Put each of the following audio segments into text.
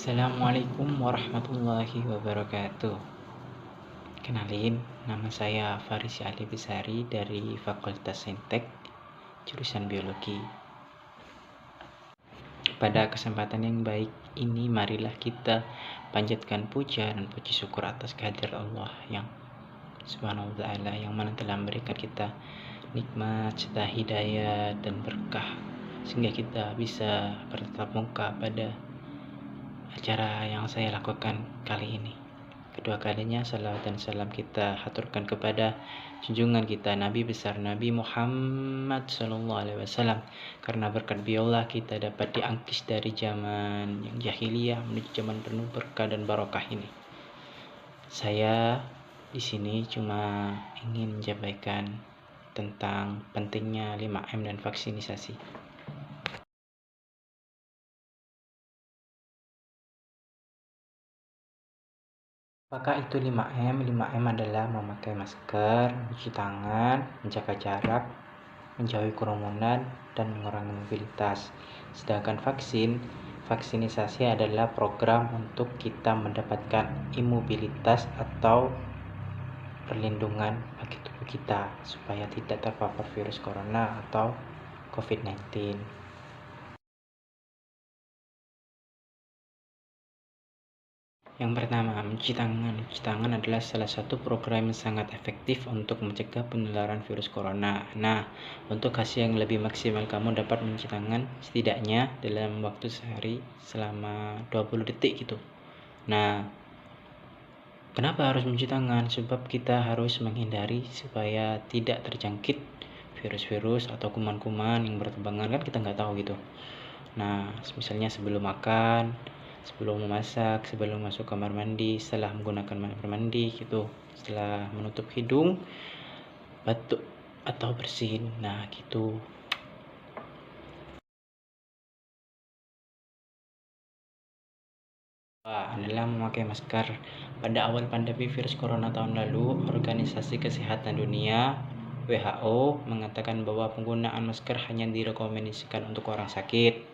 Assalamualaikum warahmatullahi wabarakatuh. Kenalin, nama saya Farisi Ali Besari dari Fakultas Saintek, jurusan Biologi. Pada kesempatan yang baik ini, marilah kita panjatkan puja dan puji syukur atas kehadiran Allah yang Subhanahu wa Ta'ala, yang mana telah memberikan kita nikmat serta hidayah dan berkah, sehingga kita bisa bertatap muka pada acara yang saya lakukan kali ini. Kedua kalinya salawat dan salam kita haturkan kepada junjungan kita Nabi besar Nabi Muhammad SAW, karena berkat beliaulah kita dapat diangkis dari zaman yang jahiliyah menuju zaman penuh berkah dan barokah ini. Saya di sini cuma ingin menyampaikan tentang pentingnya 5M dan vaksinisasi. Apakah itu 5M? 5M adalah memakai masker, mencuci tangan, menjaga jarak, menjauhi kerumunan, dan mengurangi mobilitas. Sedangkan vaksinisasi adalah program untuk kita mendapatkan imunitas atau perlindungan bagi tubuh kita supaya tidak terpapar virus corona atau COVID-19. Yang pertama, mencuci tangan. Mencuci tangan adalah salah satu program yang sangat efektif untuk mencegah penularan virus corona. Nah, untuk hasil yang lebih maksimal, kamu dapat mencuci tangan setidaknya dalam waktu sehari selama 20 detik gitu. Nah, kenapa harus mencuci tangan? Sebab kita harus menghindari supaya tidak terjangkit virus-virus atau kuman-kuman yang berterbangan, kan kita nggak tahu gitu. Nah, misalnya sebelum makan, sebelum memasak, sebelum masuk kamar mandi, setelah menggunakan kamar mandi gitu, setelah menutup hidung, batuk atau bersin. Nah, gitu. Adalah memakai masker. Pada awal pandemi virus corona tahun lalu, Organisasi Kesehatan Dunia WHO mengatakan bahwa penggunaan masker hanya direkomendasikan untuk orang sakit,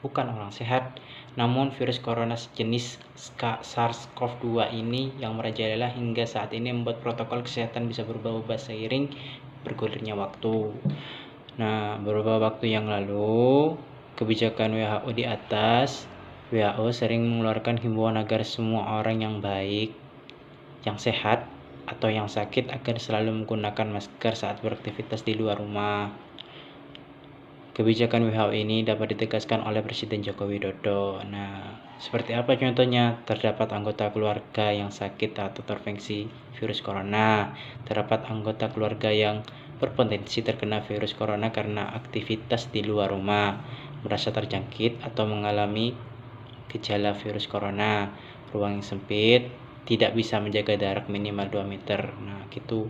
bukan orang sehat. Namun virus corona sejenis SARS-CoV-2 ini yang merajalela hingga saat ini membuat protokol kesehatan bisa berubah-ubah seiring bergulirnya waktu. Nah, beberapa waktu yang lalu, kebijakan WHO di atas, WHO sering mengeluarkan himbauan agar semua orang yang baik, yang sehat, atau yang sakit agar selalu menggunakan masker saat beraktivitas di luar rumah. Kebijakan WHO ini dapat ditegaskan oleh Presiden Joko Widodo. Nah, seperti apa contohnya? Terdapat anggota keluarga yang sakit atau terinfeksi virus corona. Terdapat anggota keluarga yang berpotensi terkena virus corona karena aktivitas di luar rumah, merasa terjangkit atau mengalami gejala virus corona, ruang yang sempit, tidak bisa menjaga jarak minimal 2 meter. Nah, gitu.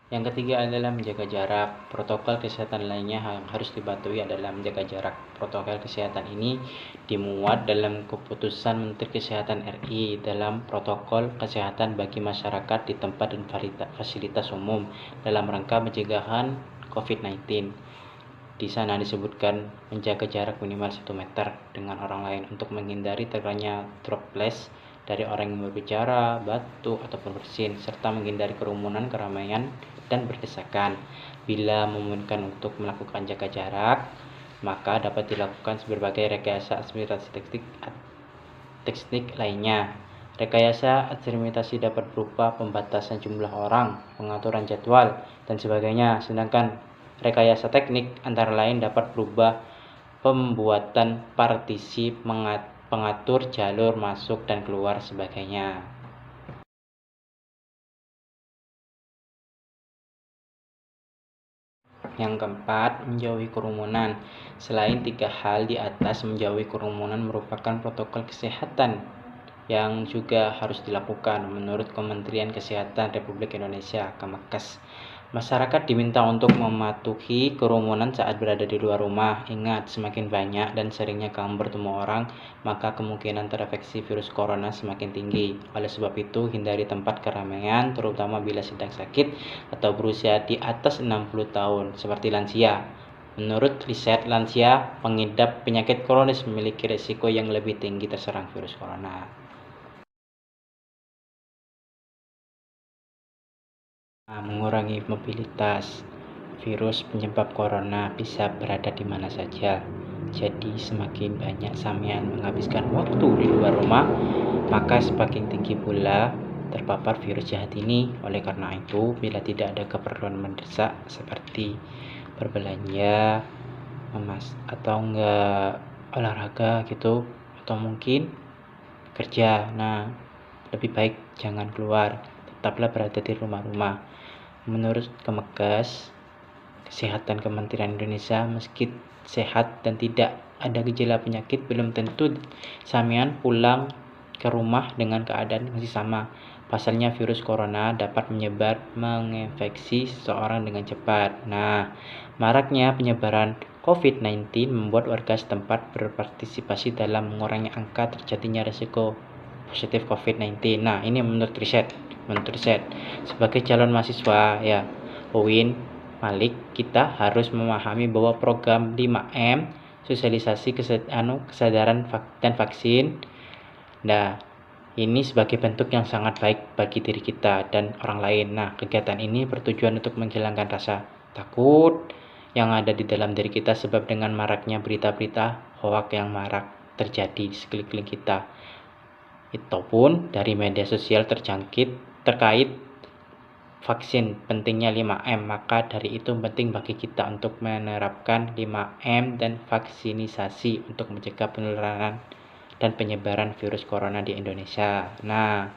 Yang ketiga adalah menjaga jarak. Protokol kesehatan lainnya yang harus dipatuhi adalah menjaga jarak. Protokol kesehatan ini dimuat dalam keputusan Menteri Kesehatan RI dalam protokol kesehatan bagi masyarakat di tempat dan fasilitas umum dalam rangka pencegahan COVID-19. Di sana disebutkan menjaga jarak minimal 1 meter dengan orang lain untuk menghindari terkena droplet dari orang yang berbicara, batuk, ataupun bersin, serta menghindari kerumunan, keramaian, dan berdesakan. Bila memungkinkan untuk melakukan jaga jarak, maka dapat dilakukan berbagai rekayasa administrasi teknik lainnya. Rekayasa administrasi dapat berupa pembatasan jumlah orang, pengaturan jadwal, dan sebagainya. Sedangkan rekayasa teknik antara lain dapat berubah pembuatan partisi, pengatur jalur masuk dan keluar, sebagainya. Yang keempat, menjauhi kerumunan. Selain 3 hal di atas, menjauhi kerumunan merupakan protokol kesehatan yang juga harus dilakukan menurut Kementerian Kesehatan Republik Indonesia Kemenkes. Masyarakat diminta untuk mematuhi kerumunan saat berada di luar rumah. Ingat, semakin banyak dan seringnya kamu bertemu orang, maka kemungkinan terinfeksi virus corona semakin tinggi. Oleh sebab itu, hindari tempat keramaian, terutama bila sedang sakit atau berusia di atas 60 tahun, seperti lansia. Menurut riset, lansia pengidap penyakit kronis memiliki risiko yang lebih tinggi terserang virus corona. Mengurangi mobilitas. Virus penyebab corona bisa berada di mana saja. Jadi semakin banyak sampean menghabiskan waktu di luar rumah, maka semakin tinggi pula terpapar virus jahat ini. Oleh karena itu, bila tidak ada keperluan mendesak seperti berbelanja, atau enggak olahraga gitu, atau mungkin kerja, nah lebih baik jangan keluar, tetaplah berada di rumah-rumah. Menurut Kemenkes Kesehatan Kementerian Indonesia, meski sehat dan tidak ada gejala penyakit, belum tentu sampean pulang ke rumah dengan keadaan masih sama. Pasalnya virus corona dapat menyebar menginfeksi seseorang dengan cepat. Nah, maraknya penyebaran COVID-19 membuat warga setempat berpartisipasi dalam mengurangi angka terjadinya risiko positif COVID-19. Nah, ini menurut riset. Sebagai calon mahasiswa ya, UIN Malik, kita harus memahami bahwa program 5M, sosialisasi kesadaran dan vaksin. Nah, ini sebagai bentuk yang sangat baik bagi diri kita dan orang lain. Nah, kegiatan ini bertujuan untuk menghilangkan rasa takut yang ada di dalam diri kita sebab dengan maraknya berita-berita hoak yang marak terjadi di sekeliling kita. Itu pun dari media sosial terkait vaksin pentingnya 5M, maka dari itu penting bagi kita untuk menerapkan 5M dan vaksinisasi untuk mencegah penularan dan penyebaran virus corona di Indonesia. Nah,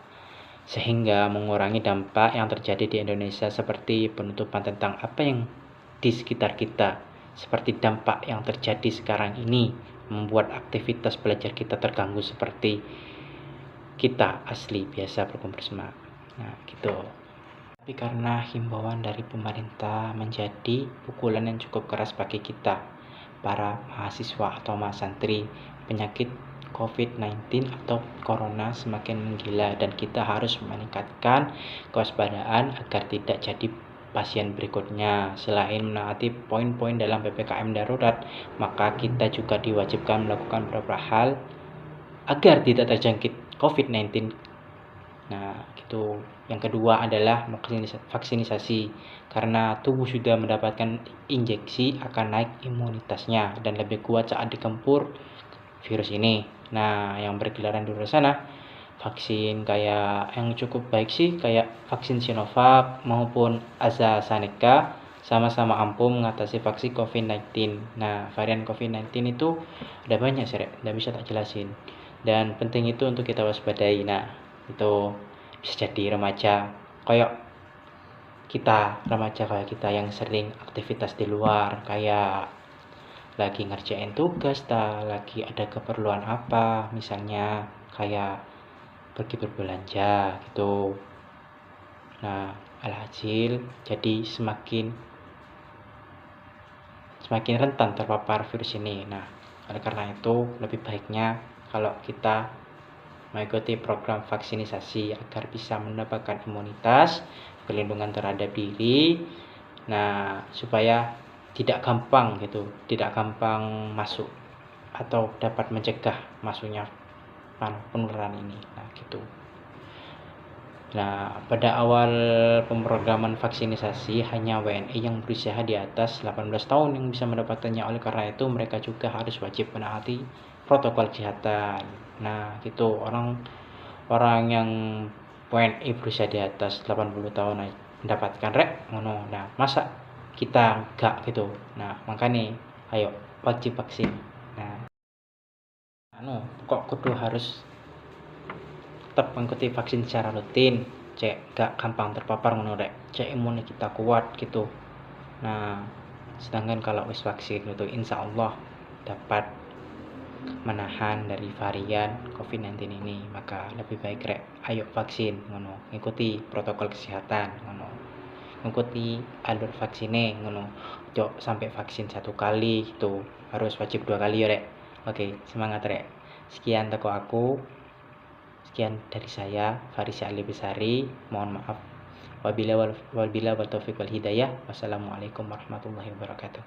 sehingga mengurangi dampak yang terjadi di Indonesia seperti penutupan tentang apa yang di sekitar kita, seperti dampak yang terjadi sekarang ini membuat aktivitas belajar kita terganggu seperti kita asli biasa berkumpul bersama. Nah, gitu. Tapi karena himbauan dari pemerintah menjadi pukulan yang cukup keras bagi kita, para mahasiswa atau mahasantri, penyakit COVID-19 atau corona semakin menggila dan kita harus meningkatkan kewaspadaan agar tidak jadi pasien berikutnya. Selain menaati poin-poin dalam PPKM darurat, maka kita juga diwajibkan melakukan beberapa hal agar tidak terjangkit COVID-19. Nah, gitu. Yang kedua adalah vaksinisasi. Karena tubuh sudah mendapatkan injeksi, akan naik imunitasnya dan lebih kuat saat dikempur virus ini. Nah, yang bergelaran di luar sana, vaksin kayak yang cukup baik sih, kayak vaksin Sinovac maupun AstraZeneca sama-sama ampuh mengatasi vaksin COVID-19. Nah, varian COVID-19 itu ada banyak sih, nggak bisa tak jelasin. Dan penting itu untuk kita waspadai. Nah, itu bisa jadi remaja kayak kita yang sering aktivitas di luar, kayak lagi ngerjain tugas, lagi ada keperluan apa, misalnya kayak pergi berbelanja gitu. Nah, alhasil jadi semakin rentan terpapar virus ini. Nah, oleh karena itu lebih baiknya kalau kita mengikuti program vaksinisasi agar bisa mendapatkan imunitas, perlindungan terhadap diri. Nah, supaya tidak gampang masuk atau dapat mencegah masuknya penularan ini. Nah, gitu. Nah, pada awal pemrograman vaksinisasi hanya WNI yang berusia di atas 18 tahun yang bisa mendapatkannya. Oleh karena itu mereka juga harus wajib menaati protokol kesehatan. Nah, gitu. Orang yang WNI berusia di atas 80 tahun mendapatkan ngono. Nah, masa kita enggak gitu. Nah, makanya ayo wajib vaksin. Nah, kok kudu harus tetap mengikuti vaksin secara rutin, cek gak gampang terpapar ngono rek, cek imunnya kita kuat gitu. Nah, sedangkan kalau wis vaksin itu insya Allah dapat menahan dari varian COVID-19 ini, maka lebih baik rek ayo vaksin ngono, ngikuti protokol kesehatan ngono, ngikuti alur vaksinnya ngono, cok sampai vaksin 1 kali itu harus wajib 2 kali ya rek. Oke, semangat rek. Sekian toko aku. Sekian dari saya, Faris Ali Besari. Mohon maaf. Wabila wal taufiq wal hidayah. Wassalamualaikum warahmatullahi wabarakatuh.